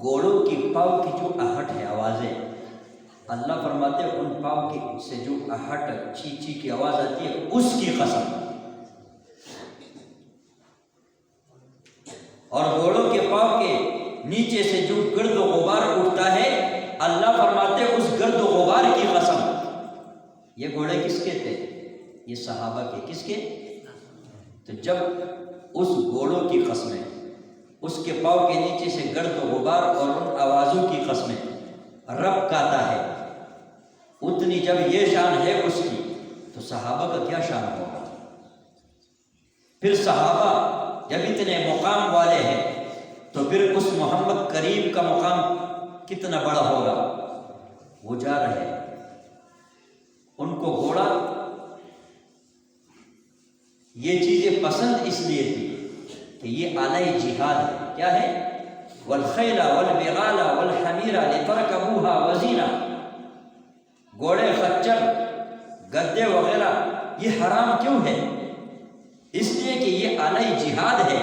گھوڑوں کی پاؤں کی جو آہٹ ہے، آوازیں، اللہ فرماتے ہیں ان پاؤں کی سے جو آہٹ چی چی کی آواز آتی ہے اس کی قسم، اور گھوڑوں کے پاؤں کے نیچے سے جو گرد و غبار اٹھتا ہے اللہ فرماتے ہیں اس گرد و غبار کی قسم۔ یہ گھوڑے کس کے تھے؟ یہ صحابہ کے۔ کس کے؟ تو جب اس گھوڑوں کی قسمیں، اس کے پاؤں کے نیچے سے گرد و غبار اور ان آوازوں کی قسمیں رب کہتا ہے، اتنی جب یہ شان ہے اس کی تو صحابہ کا کیا شان ہوگا؟ پھر صحابہ جب اتنے مقام والے ہیں تو پھر اس محمد کریم کا مقام کتنا بڑا ہوگا؟ وہ جا رہے ہیں، ان کو گھوڑا یہ چیزیں پسند اس لیے تھی کہ یہ آلہ جہاد ہے۔ کیا ہے؟ والخیل والبغال والحمیر لترکبوها وزینہ، گھوڑے، خچر، گدے وغیرہ یہ حرام کیوں ہے؟ اس لیے کہ یہ آلہ جہاد ہے،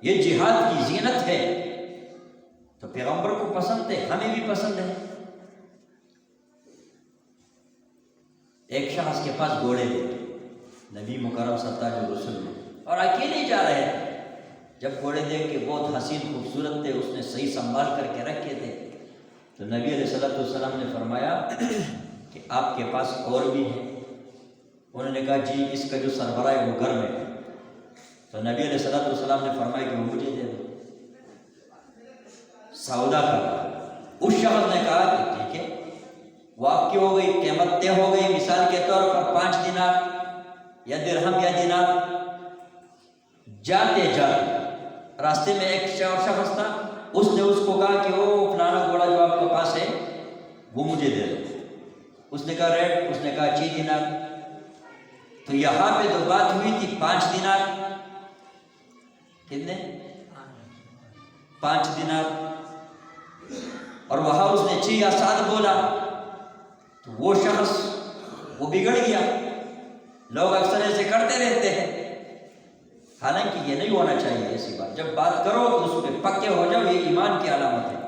یہ جہاد کی زینت ہے۔ تو پیغمبر کو پسند ہے، ہمیں بھی پسند ہے۔ ایک شخص کے پاس گھوڑے تھے، نبی مکرم صلی اللہ علیہ وسلم نے، اور اکیلے جا رہے تھے۔ جب گھوڑے دیکھ کے بہت حسین خوبصورت تھے، اس نے صحیح سنبھال کر کے رکھے تھے، تو نبی علیہ الصلوۃ والسلام نے فرمایا کہ آپ کے پاس اور بھی ہیں؟ انہوں نے کہا جی اس کا جو سربراہ ہے وہ گھر میں ہے۔ تو نبی علیہ الصلوۃ والسلام نے فرمایا کہ وہ مجھے دے دو، سودا کر رہا۔ اس شخص نے کہا کہ ٹھیک ہے، وہ آپ کی ہو گئی، قیمت طے ہو گئی، مثال کے طور پر 5 دینار یا درہم یا دینار۔ جاتے جاتے راستے میں ایک شخص تھا، اس نے اس کو کہا کہ وہ فلانا گھوڑا جو آپ کے پاس ہے وہ مجھے دے دو۔ اس نے کہا ریٹ، اس نے کہا 6 دینار۔ تو یہاں پہ تو بات ہوئی تھی 5 دینار، کتنے؟ 5 دینار، اور وہاں اس نے 6 یا 7 بولا، تو وہ شخص وہ بگڑ گیا۔ لوگ اکثر ایسے کرتے رہتے ہیں، حالانکہ یہ نہیں ہونا چاہیے ایسی بات۔ جب بات کرو تو اس پہ پکے ہو جاؤ، یہ ایمان کی علامت ہے۔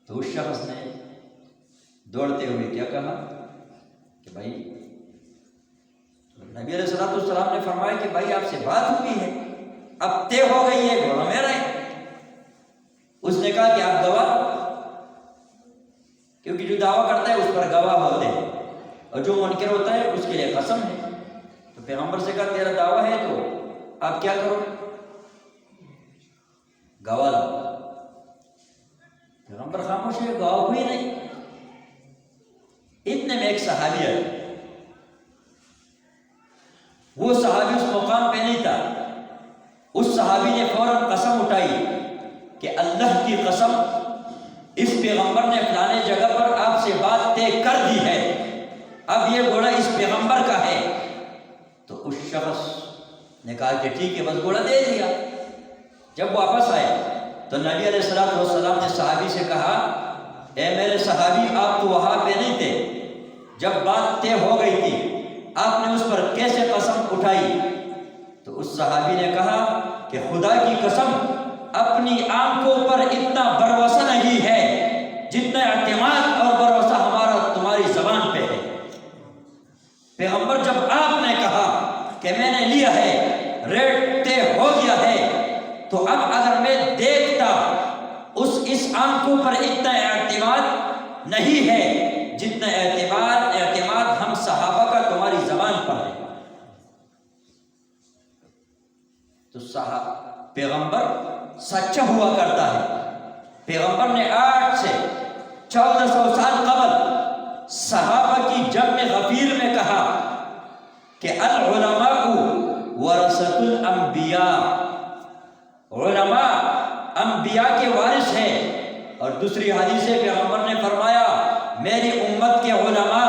تو اس شخص نے دوڑتے ہوئے کیا کہا کہ بھائی، نبی علیہ الصلوۃ والسلام نے فرمایا کہ بھائی آپ سے بات ہوئی ہے، اب طے ہو گئی ہے، گھوڑا میرا ہے۔ اس نے کہا کہ آپ گواہ، کیونکہ جو دعویٰ کرتا ہے اس پر گواہ ہوتے ہیں، اور جو منکر ہوتا ہے اس کے لیے قسم ہے۔ تو پیغمبر سے کہا تیرا دعویٰ ہے تو آپ کیا کرو؟ گواہ لاؤ۔ پیغمبر خاموش ہے، گواہ ہوئی نہیں۔ اتنے میں ایک صحابی ہے، وہ صحابی اس مقام پہ نہیں تھا۔ اس صحابی نے فوراً قسم اٹھائی کہ اللہ کی قسم، اس پیغمبر نے فلانے جگہ پر آپ سے بات طے کر دی ہے، اب یہ گھوڑا اس پیغمبر کا ہے۔ تو اس شخص نے کہا کہ ٹھیک ہے، بس گھوڑا دے دیا۔ جب واپس آئے تو نبی علیہ الصلوۃ والسلام نے صحابی سے کہا، اے میرے صحابی، آپ تو وہاں پہ نہیں تھے جب بات طے ہو گئی تھی، آپ نے اس پر کیسے قسم اٹھائی؟ تو اس صحابی نے کہا کہ خدا کی قسم، اپنی آنکھوں پر اتنا بھروسہ نہیں ہے جتنا اعتماد اور بھروسہ ہمارا تمہاری زبان پہ ہے۔ پیغمبر جب آپ نے کہا کہ میں نے لیا ہے، ریٹ طے ہو گیا ہے، تو اب اگر میں دیکھتا اس آنکھوں پر اتنا اعتماد نہیں ہے جتنا اعتماد ہم صحابہ کا تمہاری زبان پر ہے۔ تو پیغمبر سچا ہوا کرتا ہے۔ پیغمبر نے 8 سے 1400 سال قبل صحابہ کی جنگ غفیر میں کہا کہ العلماء ورثۃ الانبیاء، علماء انبیاء کے وارث ہیں۔ اور دوسری حدیث سے پیغمبر نے فرمایا میری امت کے علماء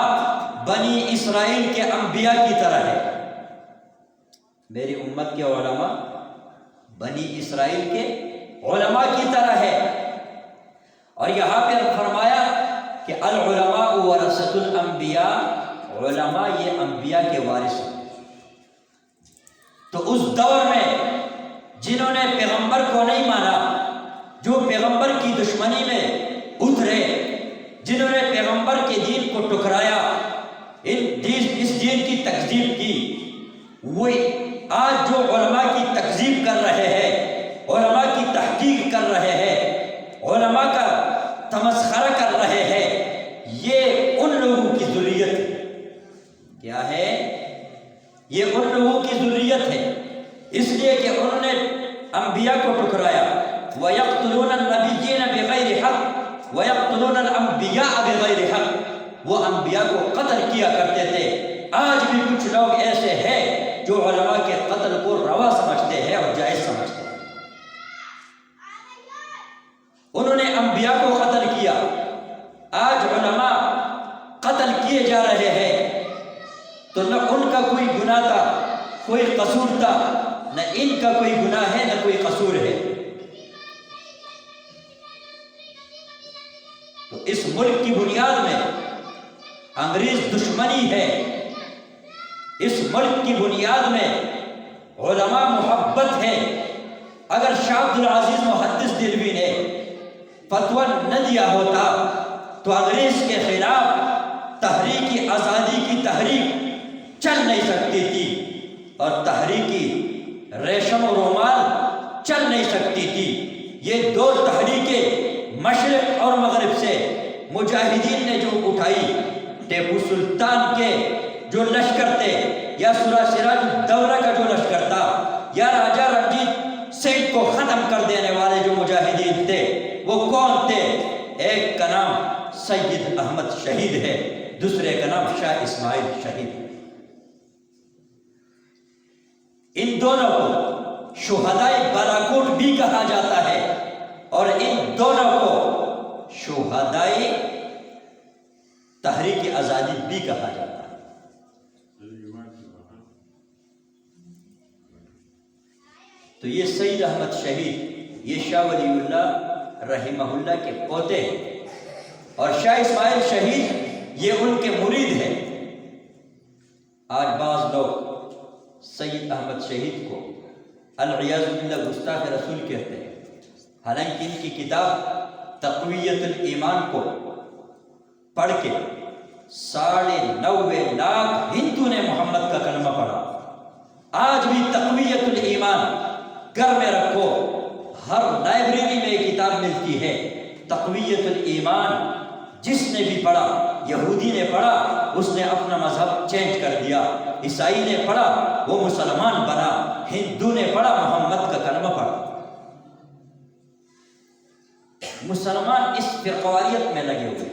بنی اسرائیل کے انبیاء کی طرح ہے۔ میری امت کے علماء بنی اسرائیل کے علماء کی طرح ہے۔ اور یہاں پہ فرمایا کہ العلماء ورثۃ الانبیاء، علماء یہ انبیاء کے وارث ہیں۔ تو اس دور میں جنہوں نے پیغمبر کو نہیں مانا، جو پیغمبر کی دشمنی میں اترے، جنہوں نے پیغمبر کے دین کو ٹکرایا، اس دین کی تکذیب کی، وہ آج جو علماء کی تکذیب کر رہے ہیں، علماء کی تحقیق کر رہے ہیں، علماء کا تمسخرہ کر رہے ہیں، یہ ان لوگوں کی ذریت کیا ہے؟ یہ ان لوگوں کی ذریت ہے، اس لیے کہ انہوں نے انبیاء کو ٹکرایا۔ وَيَقْتُلُونَ النَّبِيِّينَ بِغَيْرِ حَقٍّ وَيَقْتُلُونَ الْأَنْبِيَاءَ بِغَيْرِ حَقٍّ، وہ انبیاء کو قتل کیا کرتے تھے۔ آج بھی کچھ لوگ ایسے ہیں جو علماء کے قتل کو روا سمجھتے ہیں اور جائز سمجھتے ہیں۔ انہوں نے انبیاء کو قتل کیا، آج علماء قتل کیے جا رہے ہیں، تو نہ ان کا کوئی گناہ تھا، کوئی قصور تھا، نہ ان کا کوئی گناہ ہے، نہ کوئی قصور ہے۔ تو اس ملک کی بنیاد میں انگریز دشمنی ہے، اس ملک کی بنیاد میں علماء محبت ہے۔ اگر شاہ عبد العزیز محدث دہلوی نے فتویٰ نہ دیا ہوتا تو انگریز کے خلاف تحریک آزادی کی تحریک چل نہیں سکتی تھی، اور تحریکی ریشم و رومال چل نہیں سکتی تھی۔ یہ دو تحریکیں مشرق اور مغرب سے مجاہدین نے جو اٹھائی، ٹیپو سلطان کے جو لشکر تھے، یا سراج الدولہ کا جو لشکر تھا، یا راجہ رنجیت سنگھ کو ختم کر دینے والے جو مجاہدین تھے، وہ کون تھے؟ ایک کا نام سید احمد شہید ہے، دوسرے کا نام شاہ اسماعیل شہید ہے۔ ان دونوں کو شہدائے بالاکوٹ بھی کہا جاتا ہے، اور ان دونوں کو شہدائے تحریک آزادی بھی کہا جاتا ہے۔ تو یہ سید احمد شہید، یہ شاہ ولی اللہ رحمہ اللہ کے پوتے ہیں، اور شاہ اسماعیل شہید یہ ان کے مرید ہیں۔ آج بعض لوگ سید احمد شہید کو العیاذ باللہ گستاخ رسول کہتے ہیں، حالانکہ ان کی کتاب تقویت الایمان کو پڑھ کے 90.5 لاکھ ہندو نے محمد کا کلمہ پڑھا۔ آج بھی تقویت الایمان گھر میں رکھو، ہر لائبریری میں ایک کتاب ملتی ہے، تقویت الایمان۔ جس نے بھی پڑھا، یہودی نے پڑھا اس نے اپنا مذہب چینج کر دیا، عیسائی نے پڑھا وہ مسلمان بنا، ہندو نے پڑھا محمد کا کلمہ پڑھا۔ مسلمان اس فرقواریت میں لگے ہوئے۔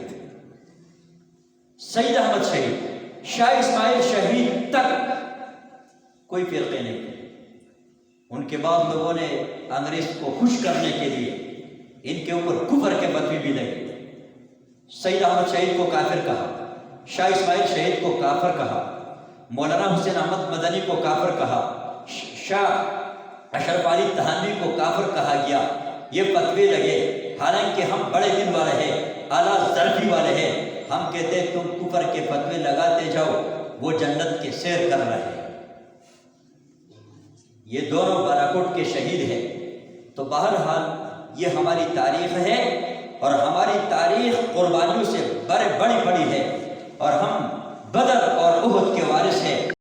سید احمد شہید، شاہ اسماعیل شہید تک کوئی فرقے نہیں تھے۔ ان کے بعد لوگوں نے انگریز کو خوش کرنے کے لیے ان کے اوپر کفر کے فتوے بھی لگے۔ سید احمد شہید کو کافر کہا، شاہ اسماعیل شہید کو کافر کہا، مولانا حسین احمد مدنی کو کافر کہا، شاہ اشرف علی تھانوی کو کافر کہا گیا۔ یہ فتوے لگے، حالانکہ ہم بڑے دل والے ہیں، اعلیٰ ظرفی والے ہیں۔ ہم کہتے تم کفر کے فتوے لگاتے جاؤ، وہ جنت کے سیر کر رہے ہیں۔ یہ دونوں بالاکوٹ کے شہید ہیں۔ تو بہرحال یہ ہماری تاریخ ہے، اور ہماری تاریخ قربانیوں سے بڑی ہے، اور ہم بدر اور احد کے وارث ہیں۔